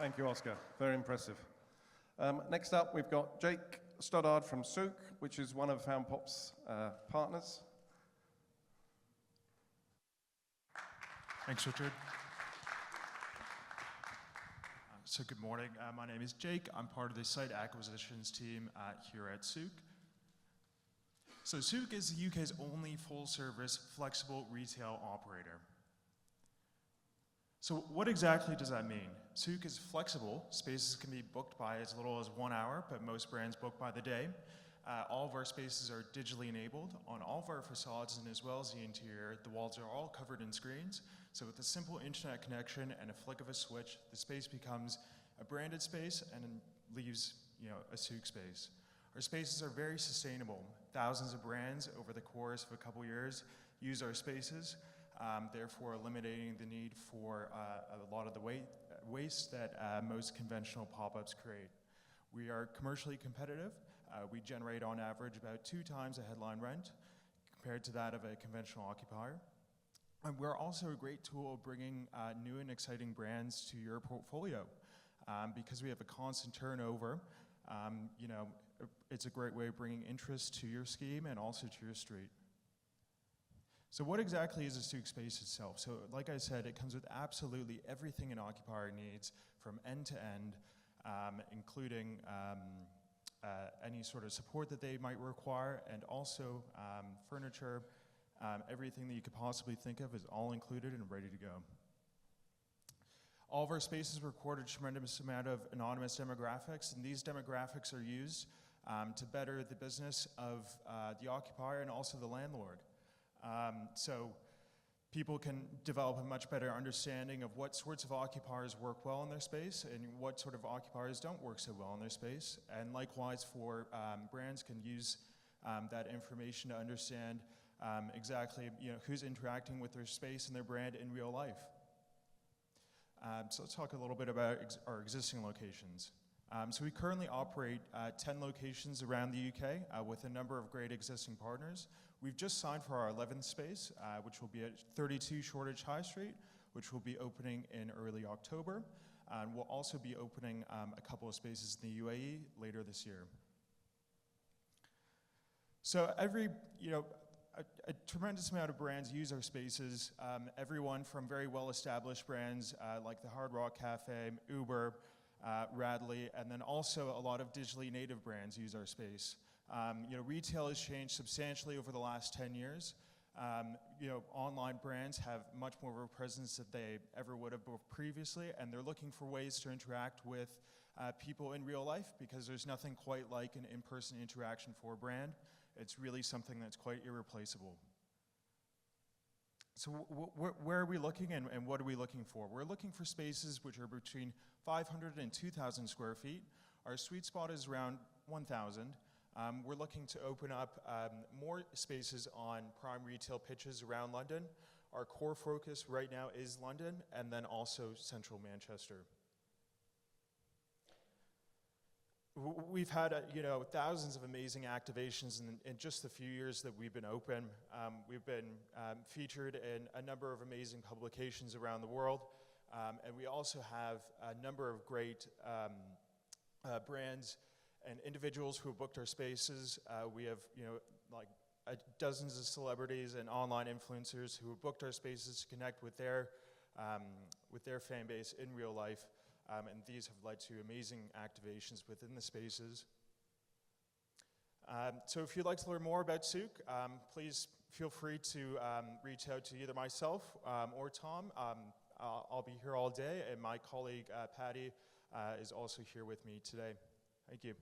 Thank you, Oscar. Very impressive. Next up, we've got Jake Stoddart from SOOK, which is one of FoundPop's partners. Thanks, Richard. So good morning. My name is Jake. I'm part of the site acquisitions team here at SOOK. So SOOK is the UK's only full-service, flexible retail operator. So what exactly does that mean? SOOK is flexible. Spaces can be booked by as little as 1 hour, but most brands book by the day. All of our spaces are digitally enabled. On all of our facades and as well as the interior, the walls are all covered in screens. So with a simple internet connection and a flick of a switch, the space becomes a branded space and leaves, a SOOK space. Our spaces are very sustainable. Thousands of brands over the course of a couple years use our spaces, therefore eliminating the need for a lot of the waste that most conventional pop-ups create. We are commercially competitive. We generate on average about 2 times the headline rent compared to that of a conventional occupier. And we're also a great tool of bringing new and exciting brands to your portfolio. Because we have a constant turnover, it's a great way of bringing interest to your scheme and also to your street. So what exactly is a SOOK space itself? So like I said, it comes with absolutely everything an occupier needs from end to end, including any sort of support that they might require, and also furniture. Everything that you could possibly think of is all included and ready to go. All of our spaces record a tremendous amount of anonymous demographics, and these demographics are used to better the business of the occupier and also the landlord. So people can develop a much better understanding of what sorts of occupiers work well in their space and what sort of occupiers don't work so well in their space. And likewise for brands can use that information to understand exactly who's interacting with their space and their brand in real life. So let's talk a little bit about our existing locations. So we currently operate 10 locations around the UK with a number of great existing partners. We've just signed for our 11th space, which will be at 32 Shoreditch High Street, which will be opening in early October. And we'll also be opening a couple of spaces in the UAE later this year. So a tremendous amount of brands use our spaces, everyone from very well-established brands like the Hard Rock Cafe, Uber, Radley, and then also a lot of digitally native brands use our space. Retail has changed substantially over the last 10 years. Online brands have much more of a presence than they ever would have previously, and they're looking for ways to interact with people in real life because there's nothing quite like an in-person interaction for a brand. It's really something that's quite irreplaceable. So where are we looking and what are we looking for? We're looking for spaces which are between 500 and 2,000 square feet. Our sweet spot is around 1,000. We're looking to open up more spaces on prime retail pitches around London. Our core focus right now is London and then also central Manchester. We've had thousands of amazing activations in just the few years that we've been open. We've been featured in a number of amazing publications around the world, and we also have a number of great brands and individuals who have booked our spaces. We have dozens of celebrities and online influencers who have booked our spaces to connect with their fan base in real life. And these have led to amazing activations within the spaces. So if you'd like to learn more about SOOK, please feel free to reach out to either myself or Tom. I'll be here all day, and my colleague Patty is also here with me today. Thank you.